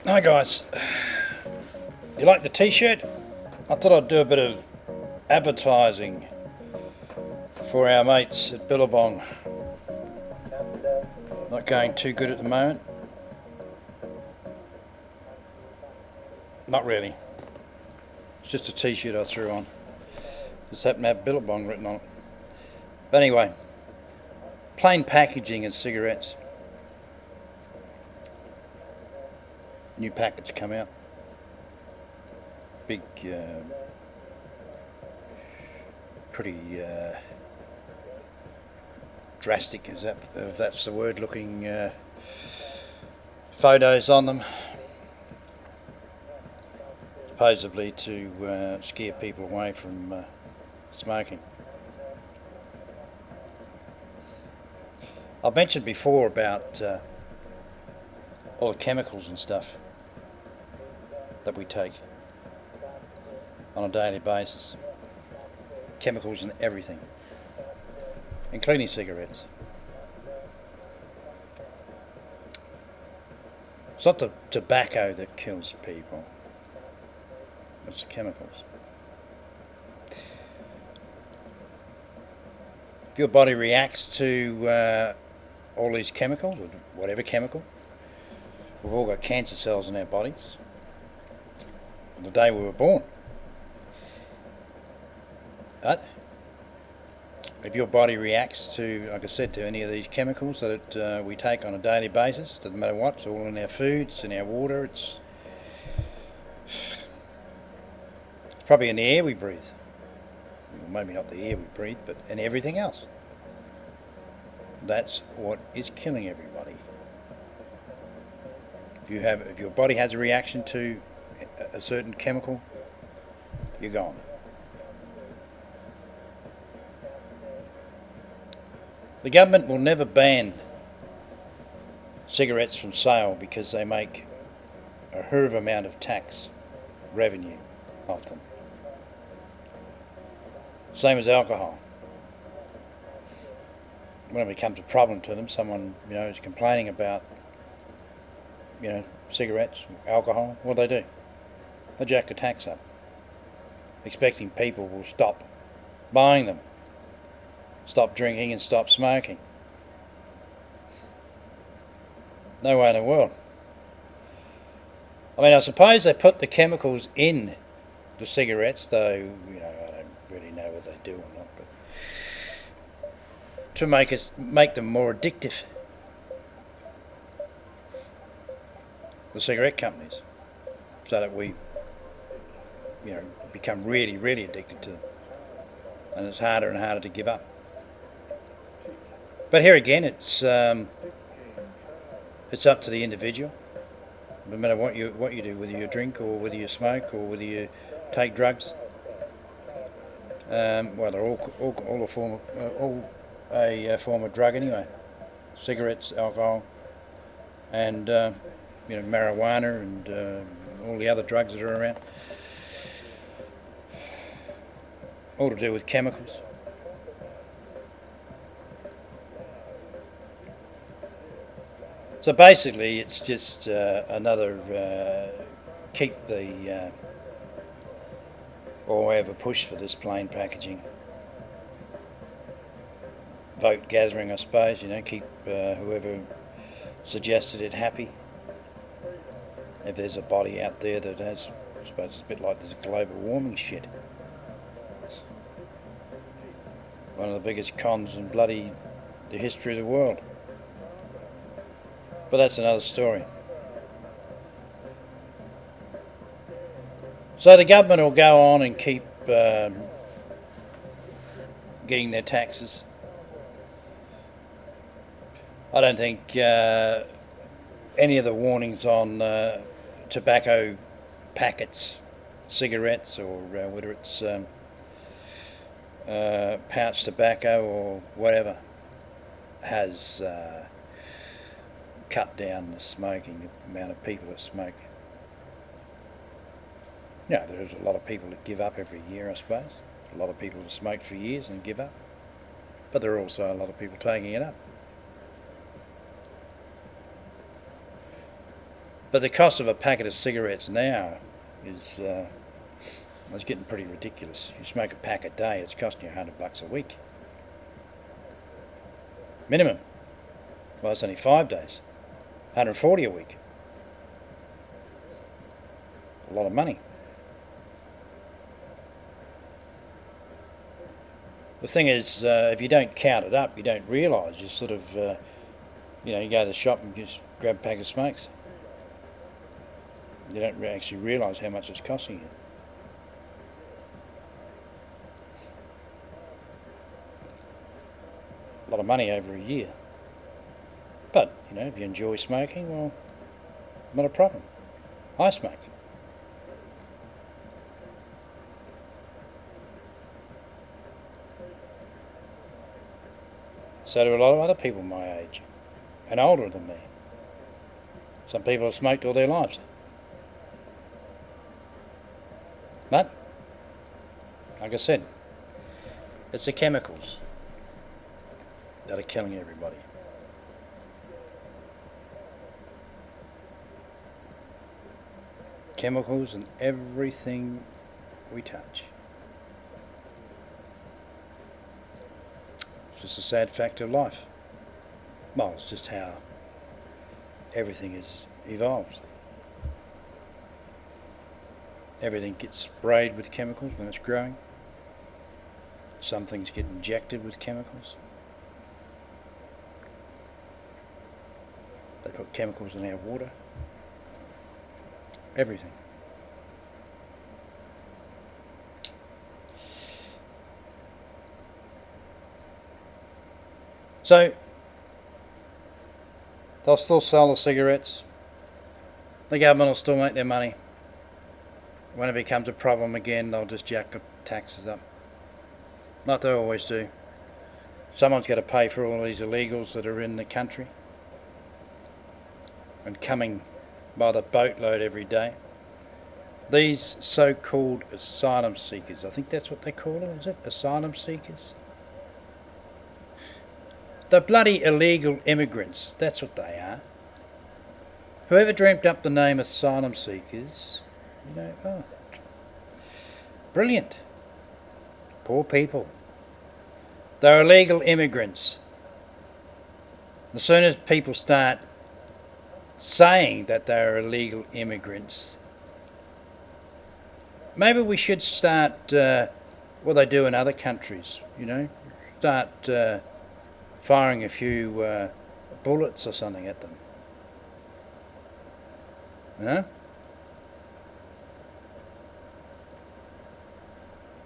Hi guys, you like the t-shirt? I thought I'd do a bit of advertising for our mates at Billabong. Not going too good at the moment. Not really. It's just a t-shirt I threw on. Just happened to have Billabong written on it. But anyway, plain packaging of cigarettes. New packets come out. Big, pretty drastic, is that, if that's the word, looking photos on them. Supposedly to scare people away from smoking. I've mentioned before about all the chemicals and stuff that we take on a daily basis. Chemicals in everything, including cigarettes. It's not the tobacco that kills people, it's the chemicals. If your body reacts to all these chemicals, or whatever chemical, we've all got cancer cells in our bodies on the day we were born. But if your body reacts to, like I said, to any of these chemicals that we take on a daily basis, doesn't matter what, it's all in our food, it's in our water, it's probably in the air we breathe. Well, maybe not the air we breathe, but in everything else. That's what is killing everybody. If your body has a reaction to a certain chemical, you're gone. The government will never ban cigarettes from sale because they make a hell of an amount of tax revenue off them. Same as alcohol. When it becomes a problem to them, someone is complaining about cigarettes, alcohol, what do? They jack the tax up, expecting people will stop buying them, stop drinking and stop smoking. No way in the world. I mean, I suppose they put the chemicals in the cigarettes, though I don't really know what they do or not, but to make them more addictive. The cigarette companies, so that we become really, really addicted to them, and it's harder and harder to give up. But here again, it's up to the individual. No matter what you do, whether you drink or whether you smoke or whether you take drugs. Well, they're all a form of drug anyway. Cigarettes, alcohol, and marijuana, and all the other drugs that are around. All to do with chemicals. So basically, it's just another keep the or have a push for this plain packaging. Vote gathering, I suppose. Keep whoever suggested it happy. If there's a body out there that has, I suppose it's a bit like this global warming shit. One of the biggest cons in the history of the world. But that's another story. So the government will go on and keep getting their taxes. I don't think any of the warnings on tobacco packets, cigarettes, or whether it's pouch tobacco or whatever, has cut down the smoking, the amount of people that smoke. There's a lot of people that give up every year, I suppose. A lot of people that smoke for years and give up. But there are also a lot of people taking it up. But the cost of a packet of cigarettes now is it's getting pretty ridiculous. You smoke a pack a day, it's costing you $100 a week. Minimum. Well, it's only 5 days. 140 a week. A lot of money. The thing is, if you don't count it up, you don't realise. You sort of, you go to the shop and just grab a pack of smokes. You don't actually realise how much it's costing you. A lot of money over a year. But, if you enjoy smoking, well, not a problem. I smoke. So do a lot of other people my age and older than me. Some people have smoked all their lives. But, like I said, it's the chemicals that are killing everybody. Chemicals in everything we touch. It's just a sad fact of life. Well, it's just how everything has evolved. Everything gets sprayed with chemicals when it's growing. Some things get injected with chemicals. They put chemicals in our water. Everything. So, they'll still sell the cigarettes. The government will still make their money. When it becomes a problem again, they'll just jack the taxes up. Like they always do. Someone's got to pay for all these illegals that are in the country and coming by the boatload every day. These so-called asylum seekers, I think that's what they call them, is it? Asylum seekers? The bloody illegal immigrants, that's what they are. Whoever dreamt up the name asylum seekers, brilliant. Poor people. They're illegal immigrants. As soon as people start saying that they're illegal immigrants, maybe we should start what they do in other countries, start firing a few bullets or something at them.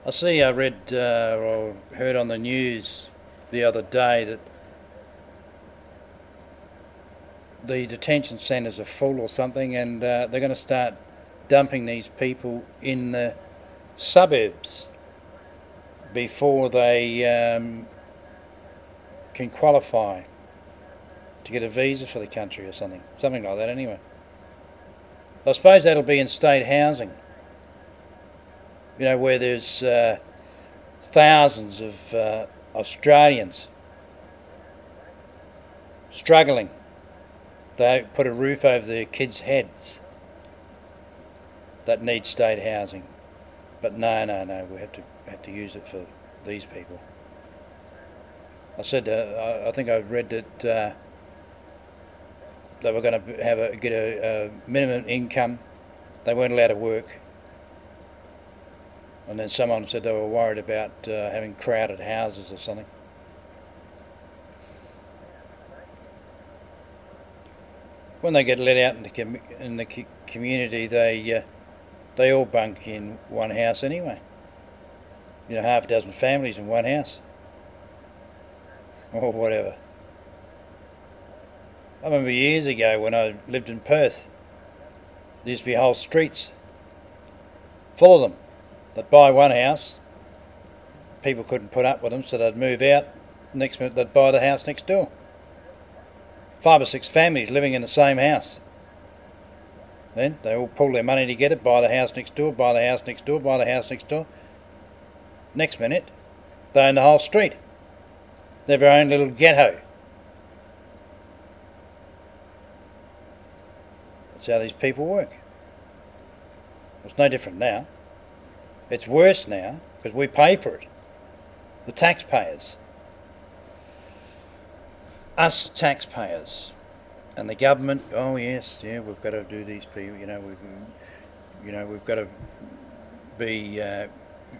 I read or heard on the news the other day that the detention centres are full or something, and they're going to start dumping these people in the suburbs before they can qualify to get a visa for the country or something like that anyway. I suppose that'll be in state housing, where there's thousands of Australians struggling. They put a roof over their kids' heads that need state housing. But no, we have to use it for these people. I said, I think I read that they were going to get a minimum income. They weren't allowed to work. And then someone said they were worried about having crowded houses or something. When they get let out in the community, they all bunk in one house anyway. Half a dozen families in one house. Or whatever. I remember years ago when I lived in Perth, there used to be whole streets full of them. They'd buy one house, people couldn't put up with them, so they'd move out. Next minute they'd buy the house next door. 5 or 6 families living in the same house. Then they all pull their money together, buy the house next door, buy the house next door, buy the house next door. Next minute, they own the whole street. They have their own little ghetto. That's how these people work. It's no different now. It's worse now because we pay for it. The taxpayers. Us taxpayers. And the government, oh yes, yeah, we've got to do these people, we've got to be,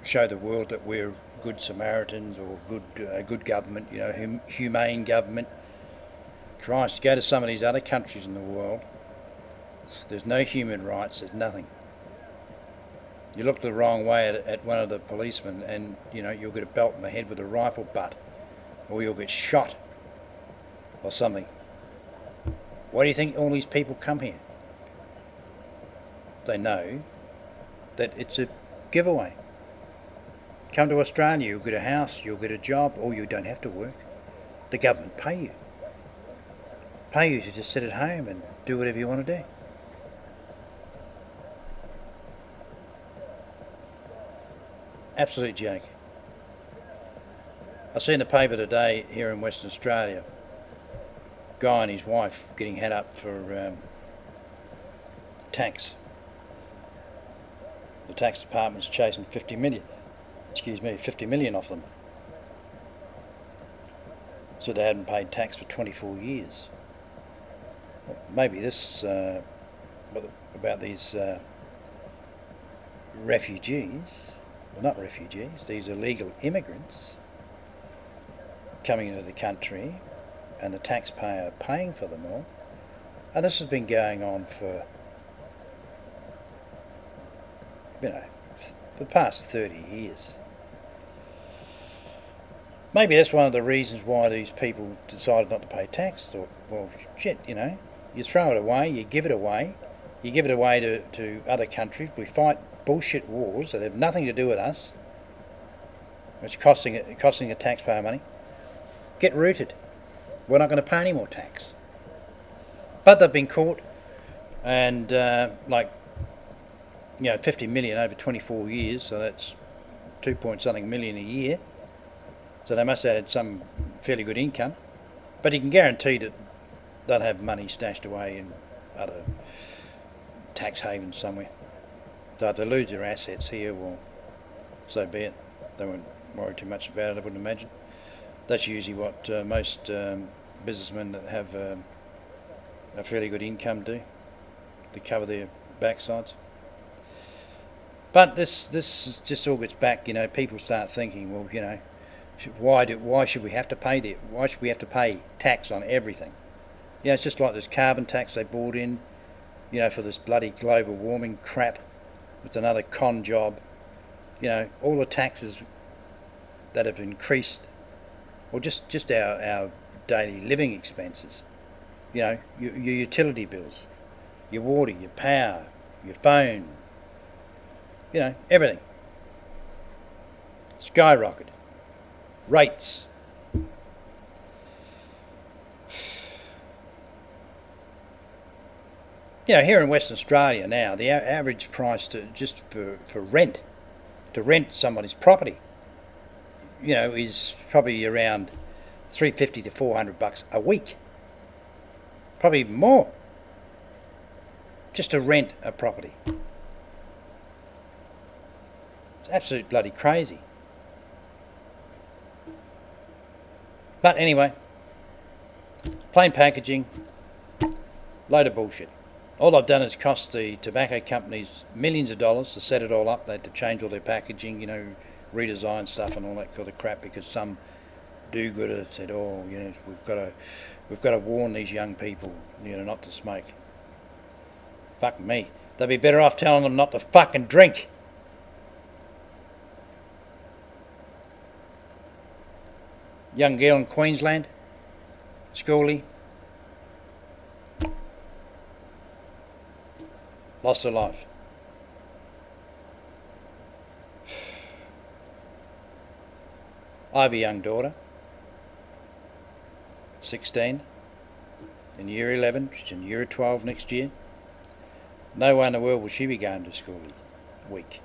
show the world that we're good Samaritans or good government, humane government. Christ, go to some of these other countries in the world, there's no human rights, there's nothing. You look the wrong way at one of the policemen and, you'll get a belt in the head with a rifle butt, or you'll get shot or something. Why do you think all these people come here? They know that it's a giveaway. Come to Australia, you'll get a house, you'll get a job, or you don't have to work. The government pay you. Pay you to just sit at home and do whatever you want to do. Absolute joke. I seen the paper today here in Western Australia. Guy and his wife getting had up for tax. The tax department's chasing 50 million off them. So they hadn't paid tax for 24 years. Well, maybe this about these refugees, well, not refugees, these illegal immigrants coming into the country and the taxpayer paying for them all. And this has been going on for, the past 30 years. Maybe that's one of the reasons why these people decided not to pay tax. Thought, well, shit, you throw it away, you give it away to other countries. We fight bullshit wars that have nothing to do with us. It's costing the taxpayer money. Get rooted. We're not going to pay any more tax. But they've been caught, and 50 million over 24 years, so that's 2-point-something million a year. So they must have had some fairly good income. But you can guarantee that they'll have money stashed away in other tax havens somewhere. So if they lose their assets here, well, so be it. They won't worry too much about it, I wouldn't imagine. That's usually what most businessmen that have a fairly good income do, to cover their backsides. But this just all gets back, people start thinking, well, why should we have to pay that? Why should we have to pay tax on everything? It's just like this carbon tax they brought in, for this bloody global warming crap. It's another con job. All the taxes that have increased, or just our daily living expenses. Your utility bills, your water, your power, your phone, everything. Skyrocketed. Rates. Here in Western Australia now, the average price for rent, to rent somebody's property, is probably around $350 to $400 a week. Probably even more. Just to rent a property. It's absolute bloody crazy. But anyway, plain packaging, load of bullshit. All I've done is cost the tobacco companies millions of dollars to set it all up. They had to change all their packaging, redesign stuff and all that kind of crap, because some do-gooder said, we've got to warn these young people, not to smoke. Fuck me. They'd be better off telling them not to fucking drink. Young girl in Queensland, schoolie, lost her life. I have a young daughter, 16, in year 11, she's in year 12 next year. No way in the world will she be going to school week.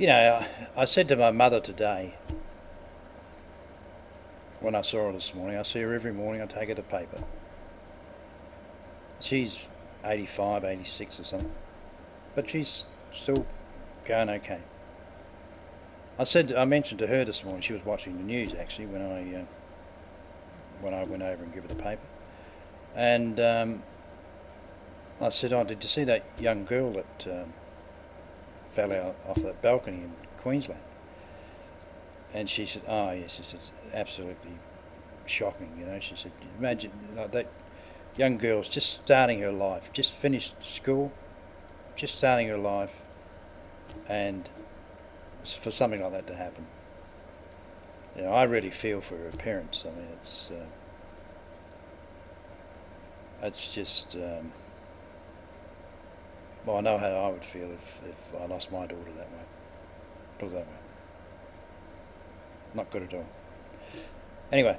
I said to my mother today, when I saw her this morning, I see her every morning, I take her the paper. She's 85, 86 or something, but she's still going okay. I mentioned to her this morning. She was watching the news actually when I went over and gave her the paper, and I said, "Oh, did you see that young girl that fell out off that balcony in Queensland?" And she said, "Oh yes," she said, "it's absolutely shocking." She said, "Imagine like that young girl's just starting her life, just finished school, just starting her life, and for something like that to happen." I really feel for her parents. I mean, it's just. Well, I know how I would feel if I lost my daughter that way. Put it that way. Not good at all. Anyway,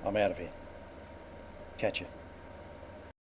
I'm out of here. Catch you.